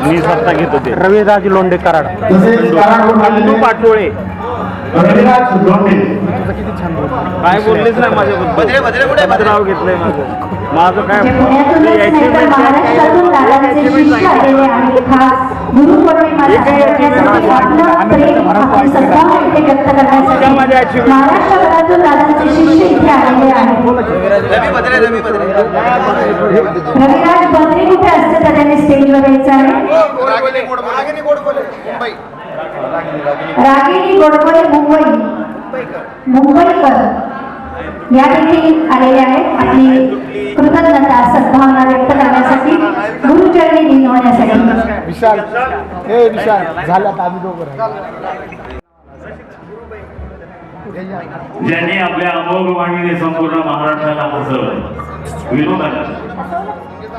मी स्वतः घेत होते. रविराज लोंढे कराड. बंधू पाटोळे किती छान काय बोललेच नाही माझ्याबद्दल. नाव घेतलंय माझं काय महाराष्ट्रातून दादांचे शिष्य आलेले आहेत. खास गुरुपौर्णिमा साजरी आपलं सद्भाव इथे व्यक्त करण्यासाठी महाराष्ट्रभरातून दादांचे शिष्य इथे आलेले आहेत. रविराज बद्रे कुठे असते तर त्यांनी स्टेजवर यायचं आहे. रागिणी गोडबोले मुंबईकर या देखील आलेले आहेत. आपली कृतज्ञता सद्भावना व्यक्त करण्यासाठी गुरुचरणी दिन होण्यासाठी. विशाल हे विशाल झाल्यात आम्ही दोघं ज्यांनी आपल्या अमोघ वाणीने संपूर्ण महाराष्ट्राला हसवलं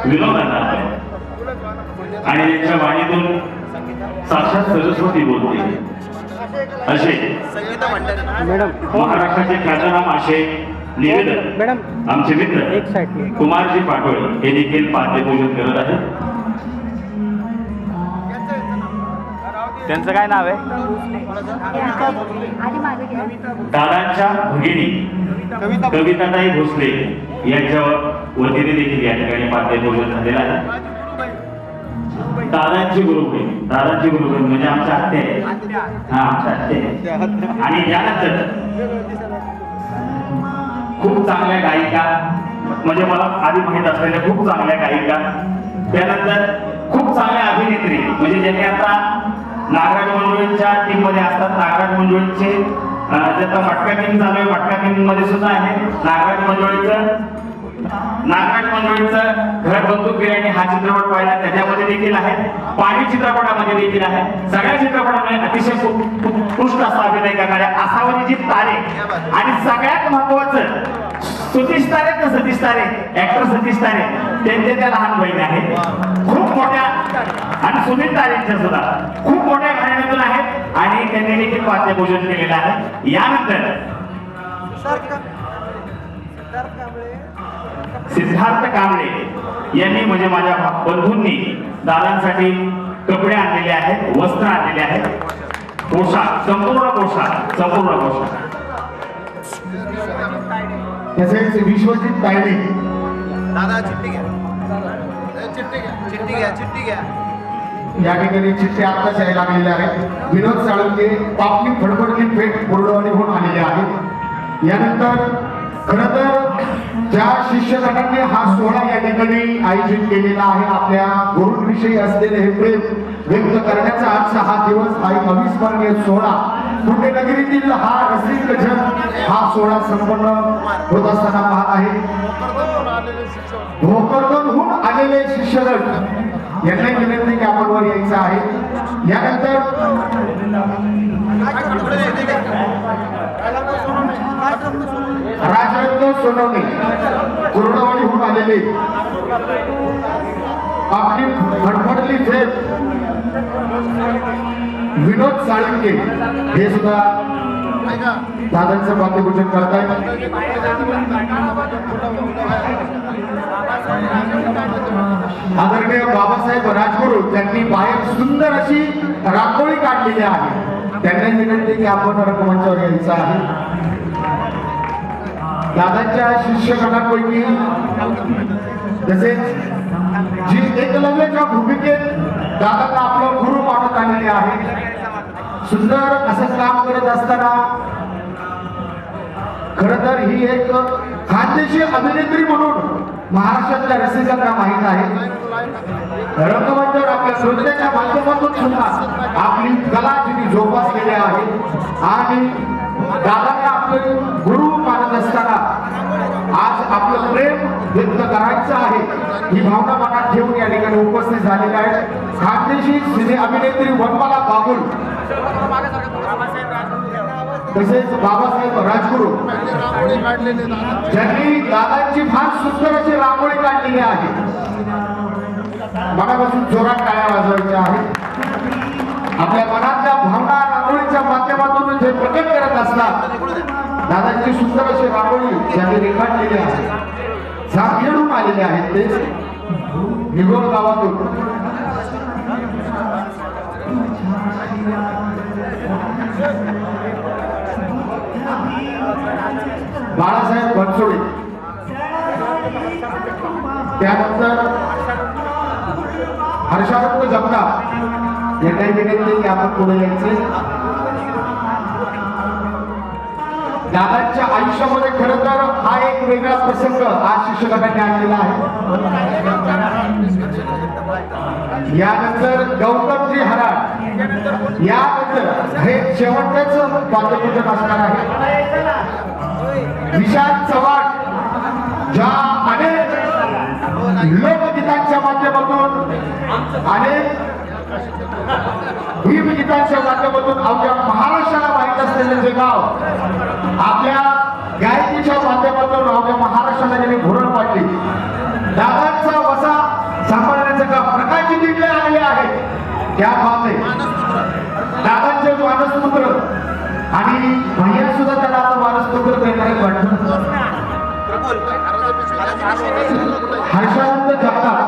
विनोदांना आणि त्यांच्या वाणीतून साक्षात सरस्वती बोलते असे महाराष्ट्राचे ख्यातनाम असे निवेदन आमचे मित्र कुमारजी पाटोळे हे देखील पाद्यपूजन करत आहेत. त्यांचं काय नाव आहे? दादांच्या भगिनी कविताताई भोसले यांच्या वतीने देखील या ठिकाणी पाद्यपूजन झालेलं आहे. दादांची गुरुबहीण म्हणजे आमच्या आत्या आहे. हा आमच्या आत्या आहे. आणि त्यानंतर खूप चांगल्या गायिका म्हणजे मला आधी माहित असलेल्या खूप चांगल्या गायिका, त्यानंतर खूप चांगल्या अभिनेत्री म्हणजे ज्यांनी आता नागराज मंजुळेंच्या टीम मध्ये असतात. नागराज मंजुळेंचे ज्याचा मटका किंग चालू आहे, मटका किंग मध्ये सुद्धा आहे नागराज मंजुळेंचं घर बंदूक बिर्याणी हा चित्रपट पाहिला, त्याच्यामध्ये देखील आहे. पाणी चित्रपटामध्ये देखील आहे. सगळ्या चित्रपटामध्ये अतिशय उत्कृष्ट असा अभिनय करणाऱ्या आसावरीची तारे आणि सगळ्यात महत्वाचं सतीश तारे तर सतीश तारे ऍक्टर सतीश तारे त्यांचे त्या लहान बहीण आहेत. खूप मोठ्या आणि सुनील तारेंच्या सुद्धा खूप मोठ्या घराण्यातून आहेत आणि त्यांनी देखील पाद्यपूजन केलेलं आहे. यानंतर सिद्धार्थ कांबळे यांनी म्हणजे माझ्या बंधूंनी दादांसाठी कपडे आणलेले आहेत, वस्त्र आणलेले आहेत, संपूर्ण पोशाख तसेच विश्वजित तायडे दादा चिठ्ठी घ्या. या ठिकाणी चिठ्ठी आत्ताच यायला लागलेल्या आहेत. विनोद साळुंके पापणी फडफडली पेठ बोर्डवाडीहून आलेले आहेत. यानंतर खरं तर ज्या शिष्यगणांनी हा सोहळा या ठिकाणी आयोजित केलेला आहे, आपल्या गुरुंविषयी असलेले हे प्रेम व्यक्त करण्याचा आजचा हा दिवस हा एक अविस्मरणीय सोहळा पुण्यनगरीतील हा रसिक जन हा सोहळा संपन्न होत असताना पाहत आहे. भोकरदनहून आलेले शिष्यगण यांना विनंती की आपण वर यायचं आहे. यानंतर राजरत्न सोनवणे कुर्डवाडीहून आलेले आपली फडफडली फेर विनोद साळुंके हे सुद्धा दादांचं पाद्यपूजन करतायत. आदरणीय बाबासाहेब राजगुरू त्यांनी बाहेर सुंदर अशी रांगोळी काढलेली आहे. त्यांना विनंती की आपण रंगमंचावर यायचं आहे. दादांच्या शिष्यगणांपैकी तसेच जी एकलव्याच्या भूमिकेत दादांना आपलं गुरु मानत आलेले आहे. सुंदर असं काम करत असताना खरं तर ही एक खानदेशी अभिनेत्री म्हणून महाराष्ट्रातल्या रसिकांना माहीत आहे. रंगमंचावर आपल्या नृत्याच्या माध्यमातून सुद्धा आपली कला जिने जोपासलेली आहे आणि दादांना आपले गुरु मानत असताना आज आपलं प्रेम व्यक्त करायचं आहे ही भावना मनात ठेवून या ठिकाणी उपस्थित झालेले आहेत. खानदेशी सिने अभिनेत्री वनमाला बागुल तसेच बाबासाहेब राजगुरू ज्यांनी दादांची फार सुंदर अशी रांगोळी काढलेली आहे. मनापासून जोरात टाळ्या वाजवायच्या आहेत. आपल्या मनातल्या भावना रांगोळीच्या माध्यमातून जे प्रकट करत असतात दादांची सुंदर अशी रांगोळी ज्यांनी रेखाटलेली आहे. जामखेडून आलेले आहेत ते निगोल गावातून बाळासाहेब बनसोडे, त्यानंतर हर्षानंद जगताप यांनाही विनंती की आपण पुढे यायचे. दादांच्या आयुष्यामध्ये खरं तर हा एक वेगळा प्रसंग आज शिक्षकांनी आणलेला आहे. यानंतर गौतमजी हराड, यानंतर हे शेवटच वाद्यपूजन असणार आहे. विशाल चव्हाण, ज्या अनेक लोकगीतांच्या माध्यमातून अनेक भीमगीतांच्या माध्यमातून अवघ्या महाराष्ट्राला माहीत असलेले जे गाव आपल्या गायकीच्या माध्यमातून अवघ्या महाराष्ट्राला ज्यांनी भुरळ पाडली, दादांचा वसा सांभाळण्याचं काम प्रकाशजी दिंडे आलेले आहे. त्या बाबते दादांचे वारसपुत्र आणि भैया सुद्धा त्याला आता वारसपुत्र देणारे वाटतं. हर्षानंद जगताप,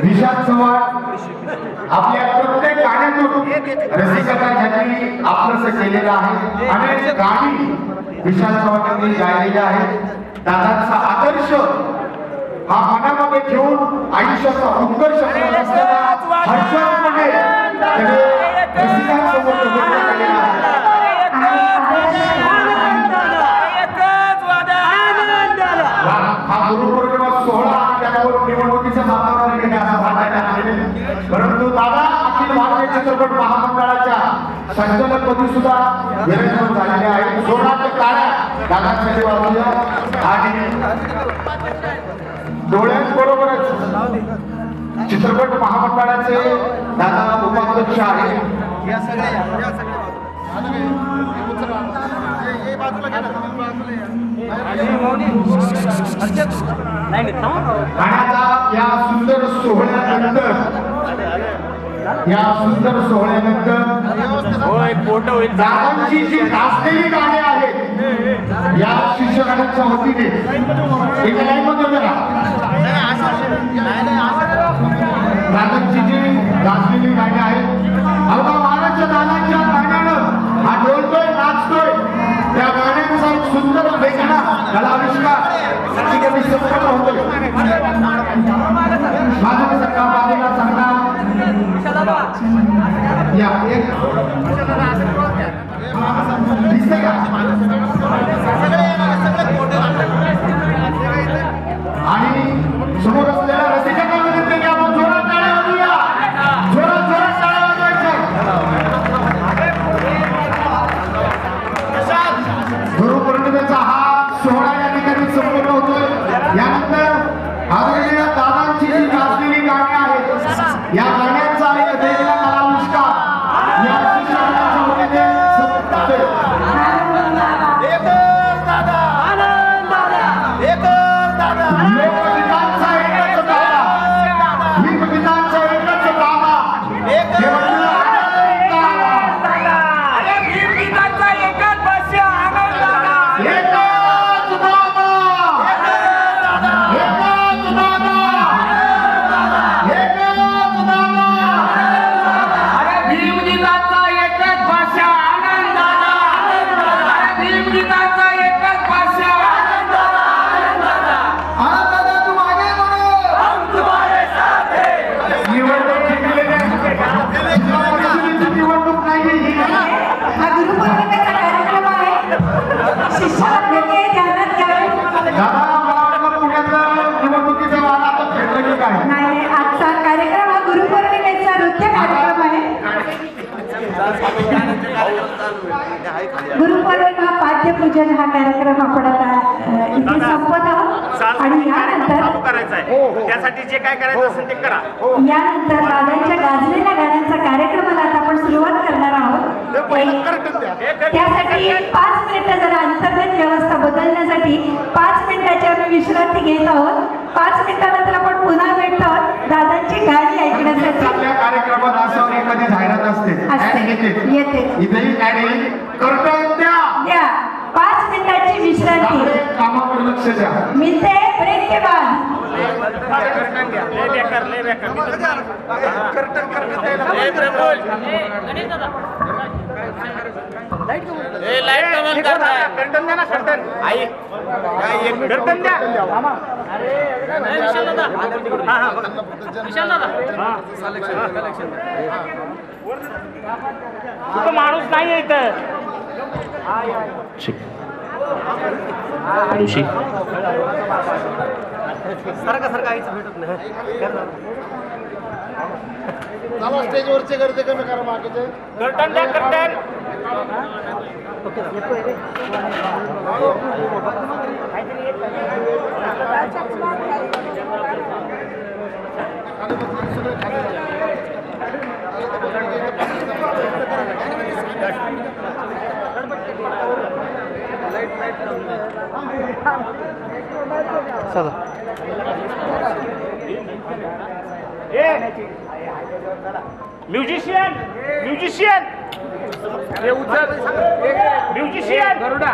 विशाल चव्हाण आपल्या प्रत्येक गाण्यातून रसिकता ज्यांनी आपलंसं केलेलं आहे. अनेक गाणी विशाल चव्हाण यांनी गायलेली आहेत. दादांचा आदर्श हा मनामध्ये ठेवून आयुष्याचा उत्कर्ष करत असताना हर्षानंदने त्याने रसिकांसमोर नमूद केलेला आहे. हा गुरुपौर्णिमा सोहळा त्यावर निवडणुकीचं वातावरण आहे असं वाटायला लागले. परंतु दादा अखिल भारतीय चित्रपट महामंडळाच्या संचालकपदी सुद्धा विराजमान झालेले आहेत. जोराच्या टाळ्या दादांसाठी वाजवूया. आणि डोळ्यांबरोबरच चित्रपट महामंडळाचे दादा उपाध्यक्ष आहेत. या सगळ्या बाजूला घ्या ना. आणि आता या सुंदर सोहळ्यानंतर दादांची जी गाजलेली गाणी आहेत या शिक्षकांच्या वतीने एका लाईनमध्ये बघा. दादांची जी गाजलेली गाणी आहेत, अवघा महाराजच्या दादांच्या गाण्यानं हा डोलतोय नाचतोय, त्या गाण्यांचा एक सुंदर वेगळा कलाविष्कार ठिकाणी संपन्न होतोय. माझा सगळा बाजूला सांगता या एक दिसते का? आणि समोर असलेल्या रसिकांना विनंती की आपण जोरात टाळ्या वाजवूया. जोरात टाळ्या वाजवायच्या. गुरुपौर्णिमेचा हा सोहळा या ठिकाणी संपन्न होतोय. यानंतर आदरणीय दादांची जी गाजलेली गाणी आहेत या गाण्यांचा एक वेगळा कलाविष्कार या शिक्षकांच्या वतीने संपन्न होतोय. लोकगीतांचा एकच दादा, भीमगीतांचा एकच दादा, हे म्हणजे गुरुपौर्णिमा पाद्यपूजन हा कार्यक्रम आपण आता इथे संपत आहोत. आणि यानंतर त्यासाठी जे काय करायचं असेल ते करा. यानंतर दादांच्या गाजलेल्या गाण्यांचा कार्यक्रमाला आता आपण सुरुवात करणार आहोत. त्यासाठी 5 मिनिटं जरा अंतर्गत व्यवस्था बदलण्यासाठी 5 मिनिटाची आम्ही विश्रांती घेत आहोत. 5 मिनिटानंतर आपण पुन्हा भेटतो आहोत दादांची गाणी ऐकण्यासाठी. आपल्या कार्यक्रमात असं एखादी जाहिरात असते येते इथेही ऍड येईल. कर्तव्य द्या 5 मिनिटाची विश्रांती. कामावर लक्ष द्या. मिळते ब्रेक के बाद माणूस नाही येत चला स्टेजवरचे गर्दी कमी करा मागे कर्टन द्या curtain musician musician musician Garuda